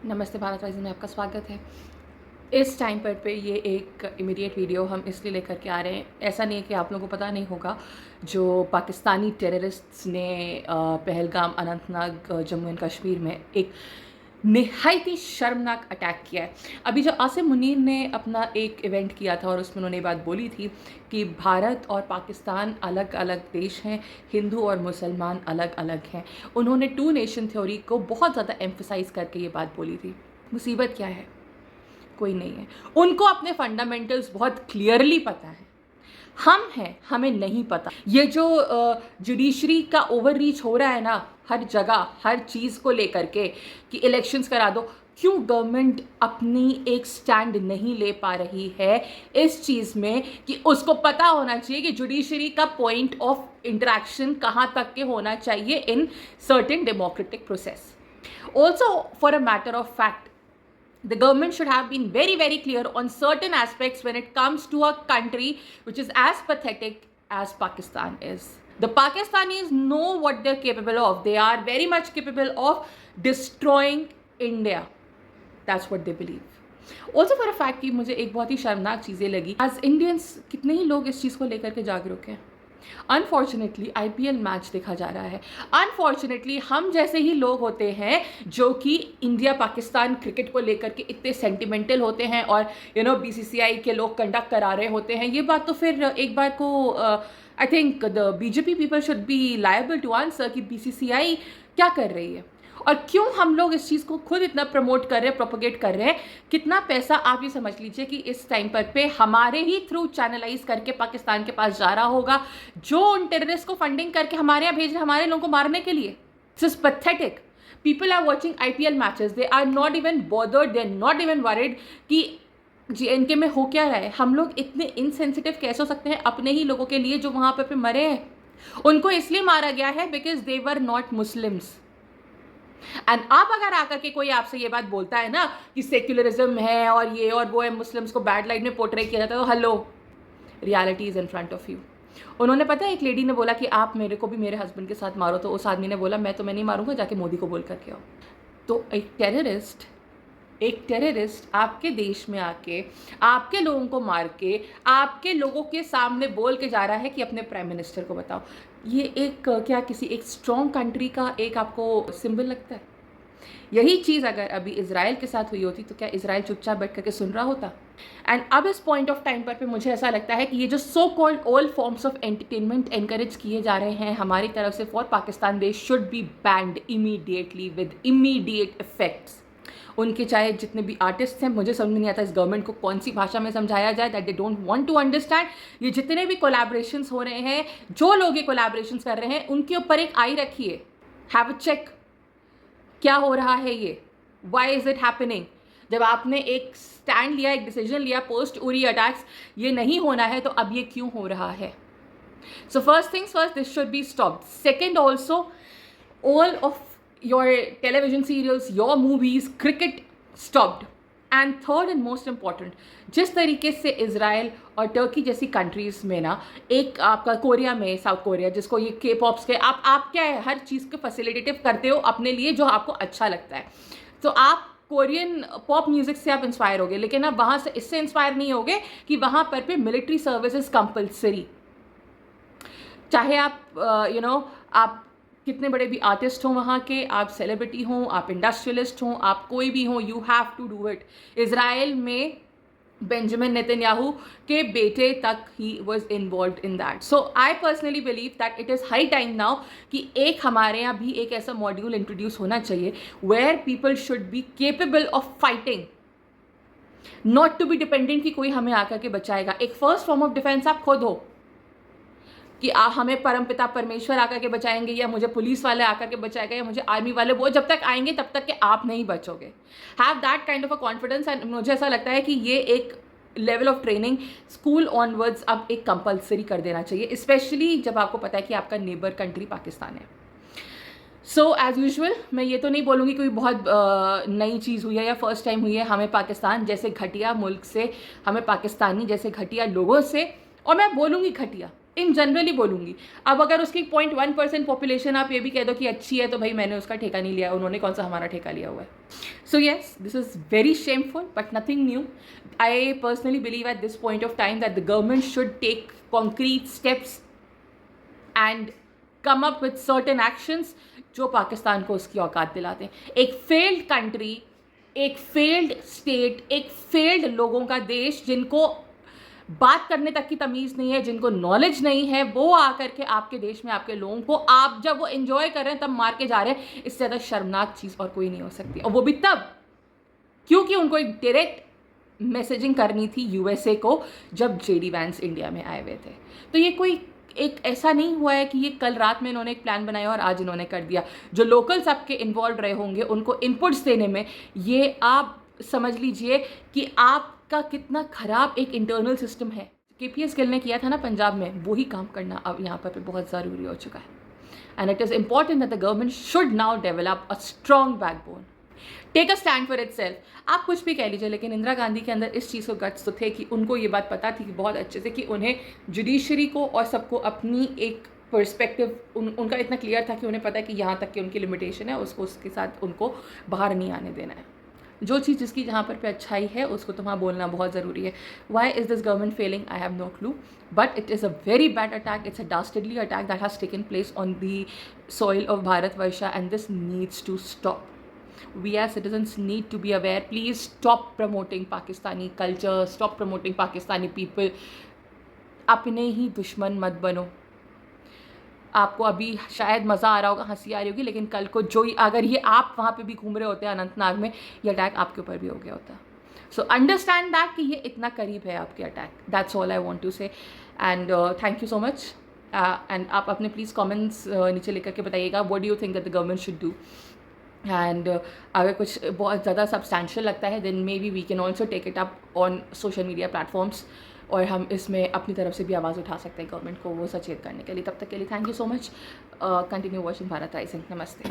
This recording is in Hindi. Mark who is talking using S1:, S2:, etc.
S1: नमस्ते भारत वाइज में आपका स्वागत है। इस टाइम पर पे ये एक इमीडिएट वीडियो हम इसलिए लेकर के आ रहे हैं। ऐसा नहीं है कि आप लोगों को पता नहीं होगा, जो पाकिस्तानी टेररिस्ट्स ने पहलगाम, अनंतनाग, जम्मू एंड कश्मीर में एक निहायत ही शर्मनाक अटैक किया है। अभी जो आसिम मुनीर ने अपना एक इवेंट किया था और उसमें उन्होंने ये बात बोली थी कि भारत और पाकिस्तान अलग अलग देश हैं, हिंदू और मुसलमान अलग अलग हैं। उन्होंने टू नेशन थ्योरी को बहुत ज़्यादा एम्फसाइज करके ये बात बोली थी। मुसीबत क्या है? कोई नहीं है। उनको अपने फंडामेंटल्स बहुत क्लियरली पता है। हम हैं, हमें नहीं पता। ये जो जुडिशरी का ओवर रीच हो रहा है ना, हर जगह हर चीज़ को लेकर के कि इलेक्शंस करा दो, क्यों गवर्नमेंट अपनी एक स्टैंड नहीं ले पा रही है इस चीज़ में कि उसको पता होना चाहिए कि जुडिशरी का पॉइंट ऑफ इंटरेक्शन कहाँ तक के होना चाहिए in certain democratic process. Also for a matter of fact, the government should have been very, very clear on certain aspects when it comes to a country which is as pathetic as Pakistan is. The Pakistanis know what they're capable of. They are very much capable of destroying India. That's what they believe. Also for a fact कि मुझे एक बहुत ही शर्मनाक चीज़ें लगी। As Indians कितने ही लोग इस चीज़ को लेकर के जागरूक हैं। अनफॉर्चुनेटली IPL मैच देखा जा रहा है। अनफॉर्चुनेटली हम जैसे ही लोग होते हैं जो कि इंडिया पाकिस्तान क्रिकेट को लेकर के इतने सेंटिमेंटल होते हैं और BCCI के लोग कंडक्ट करा रहे होते हैं। ये बात तो फिर एक बार को I think the BJP people should be liable to answer कि BCCI क्या कर रही है और क्यों हम लोग इस चीज़ को खुद इतना प्रमोट कर रहे हैं, प्रोपोगेट कर रहे हैं। कितना पैसा आप ये समझ लीजिए कि इस टाइम पर पे हमारे ही थ्रू चैनलाइज करके पाकिस्तान के पास जा रहा होगा, जो उन टेररिस्ट को फंडिंग करके हमारे यहाँ भेज रहे हैं हमारे लोगों को मारने के लिए। This is pathetic. People are watching IPL matches, they are not even bothered, they are not even worried कि JNK में हो क्या रहा है। हम लोग इतने इनसेंसिटिव कैसे हो सकते हैं अपने ही लोगों के लिए जो वहाँ पर पे मरे हैं। उनको इसलिए मारा गया है because they were not Muslims. And अब अगर आकर के कोई आपसे ये बात बोलता है ना कि सेक्युलरिज्म है और ये और वो है, मुस्लिम्स को बैड लाइट में पोर्ट्रे किया जाता है, तो hello, reality is in front of you. उन्होंने पता है, एक लेडी ने बोला कि आप मेरे को भी मेरे हस्बैंड के साथ मारो, तो उस आदमी ने बोला मैं तुम्हें नहीं मारूंगा, जाके मोदी को बोल करके आओ। तो एक टेररिस्ट आपके देश में आके आपके लोगों को मार के आपके लोगों के सामने बोल के जा रहा है कि अपने प्राइम मिनिस्टर को बताओ। ये एक क्या किसी एक स्ट्रॉन्ग कंट्री का एक आपको सिंबल लगता है? यही चीज़ अगर अभी इजराइल के साथ हुई होती तो क्या इजराइल चुपचाप बैठ करके सुन रहा होता? एंड अब इस पॉइंट ऑफ टाइम पर मुझे ऐसा लगता है कि ये जो so called all forms of entertainment encourage किए जा रहे हैं हमारी तरफ से for Pakistan, they should be band immediately with immediate effects. उनके चाहे जितने भी आर्टिस्ट हैं, मुझे समझ में नहीं आता इस गवर्नमेंट को कौन सी भाषा में समझाया जाए, that they don't want to understand. ये जितने भी कोलैबोरेशंस हो रहे हैं, जो लोग ये कोलैबोरेशंस कर रहे हैं, उनके ऊपर एक आई रखिए, हैव अ चेक, क्या हो रहा है ये, व्हाई इज इट हैपनिंग। जब आपने एक स्टैंड लिया, एक डिसीजन लिया पोस्ट उरी अटैक्स, ये नहीं होना है, तो अब ये क्यों हो रहा है? So first things first, this should be stopped. Second, also all of your television serials, your movies, cricket stopped. And third and most important, जिस तरीके से इजराइल और टर्की जैसी कंट्रीज में ना, एक आपका कोरिया में, साउथ कोरिया जिसको ये K-पॉप्स के आप क्या है, हर चीज़ को फैसिलिटेटिव करते हो अपने लिए जो आपको अच्छा लगता है। तो आप कोरियन पॉप म्यूजिक से आप इंस्पायर होगे, लेकिन आप वहाँ से इससे इंस्पायर नहीं होगे कि वहाँ पर भी मिलिट्री सर्विस कंपल्सरी। चाहे आप आप कितने बड़े भी आर्टिस्ट हों वहाँ के, आप सेलिब्रिटी हों, आप इंडस्ट्रियलिस्ट हों, आप कोई भी हों, you have to do it. Israel में बेंजामिन नेतन्याहू के बेटे तक ही was involved in that. So I personally believe that it is high time now कि एक हमारे यहाँ भी एक ऐसा मॉड्यूल इंट्रोड्यूस होना चाहिए where people should be capable of fighting, not to be dependent कि कोई हमें आकर के बचाएगा। एक फर्स्ट फॉर्म ऑफ डिफेंस आप खुद हो कि हमें परमपिता परमेश्वर आकर के बचाएंगे, या मुझे पुलिस वाले आकर के बचाएगा, या मुझे आर्मी वाले, वो जब तक आएंगे तब तक कि आप नहीं बचोगे। Have that kind of a confidence. And मुझे ऐसा लगता है कि ये एक level of training school onwards अब एक कंपल्सरी कर देना चाहिए, स्पेशली जब आपको पता है कि आपका नेबर कंट्री पाकिस्तान है। सो एज यूजुअल, मैं ये तो नहीं बोलूँगी कोई बहुत नई चीज़ हुई है या फर्स्ट टाइम हुई है हमें पाकिस्तान जैसे घटिया मुल्क से, हमें पाकिस्तानी जैसे घटिया लोगों से, और मैं बोलूँगी घटिया इन जनरली बोलूँगी। अब अगर उसकी 0.1% पॉपुलेशन आप ये भी कह दो कि अच्छी है, तो भाई मैंने उसका ठेका नहीं लिया, उन्होंने कौन सा हमारा ठेका लिया हुआ है। So yes, this is very shameful but nothing new. I personally believe at this point of time that the government should take concrete steps and come up with certain actions जो पाकिस्तान को उसकी औकात दिलाते हैं। एक फेल्ड कंट्री, एक फेल्ड स्टेट, एक फेल्ड लोगों का देश, जिनको बात करने तक की तमीज़ नहीं है, जिनको नॉलेज नहीं है, वो आकर के आपके देश में आपके लोगों को, आप जब वो एंजॉय कर रहे हैं तब मार के जा रहे हैं। इससे ज़्यादा शर्मनाक चीज़ और कोई नहीं हो सकती। और वो भी तब क्योंकि उनको एक डायरेक्ट मैसेजिंग करनी थी यूएसए को जब जेडी वैंस इंडिया में आए हुए थे। तो ये कोई एक ऐसा नहीं हुआ है कि ये कल रात में इन्होंने एक प्लान बनाया और आज इन्होंने कर दिया। जो लोकल्स आपके इन्वॉल्व रहे होंगे उनको इनपुट्स देने में, ये आप समझ लीजिए कि आपका कितना ख़राब एक इंटरनल सिस्टम है। केपीएस गिल ने किया था ना पंजाब में, वही काम करना अब यहाँ पर बहुत ज़रूरी हो चुका है। And it is important that the government should now develop a strong backbone, take a stand for itself. आप कुछ भी कह लीजिए, लेकिन इंदिरा गांधी के अंदर इस चीज़ को गट्स तो थे कि उनको ये बात पता थी कि बहुत अच्छे से कि उन्हें जुडिशरी को और सबको अपनी एक पर्सपेक्टिव उनका इतना क्लियर था कि उन्हें पता है कि यहाँ तक कि उनकी लिमिटेशन है, उसको उसके साथ उनको बाहर नहीं आने देना है। जो चीज़ जिसकी जहाँ पर पे अच्छाई है उसको तो वहाँ बोलना बहुत ज़रूरी है। Why is this government failing? I have no clue, but it is a very bad attack. It's a dastardly attack that has taken place on the soil of Bharatvarsha, and this needs to stop. We as citizens need to be aware. Please stop promoting Pakistani culture, stop promoting Pakistani people. अपने ही दुश्मन मत बनो। आपको अभी शायद मज़ा आ रहा होगा, हंसी आ रही होगी, लेकिन कल को जो अगर ये आप वहाँ पे भी घूम रहे होते हैं अनंतनाग में, ये अटैक आपके ऊपर भी हो गया होता। सो अंडरस्टैंड दैट कि ये इतना करीब है आपके attack. That's all I want to say, and thank you so much. And आप अपने प्लीज़ कमेंट्स नीचे लेकर के बताइएगा, what do you think that the government should do. And अगर कुछ बहुत ज़्यादा सब्सटैंशियल लगता है, then maybe we can also take it up on social media platforms, और हम इसमें अपनी तरफ से भी आवाज़ उठा सकते हैं गवर्नमेंट को वो सचेत करने के लिए। तब तक के लिए thank you so much. Continue watching Bharat rising. नमस्ते।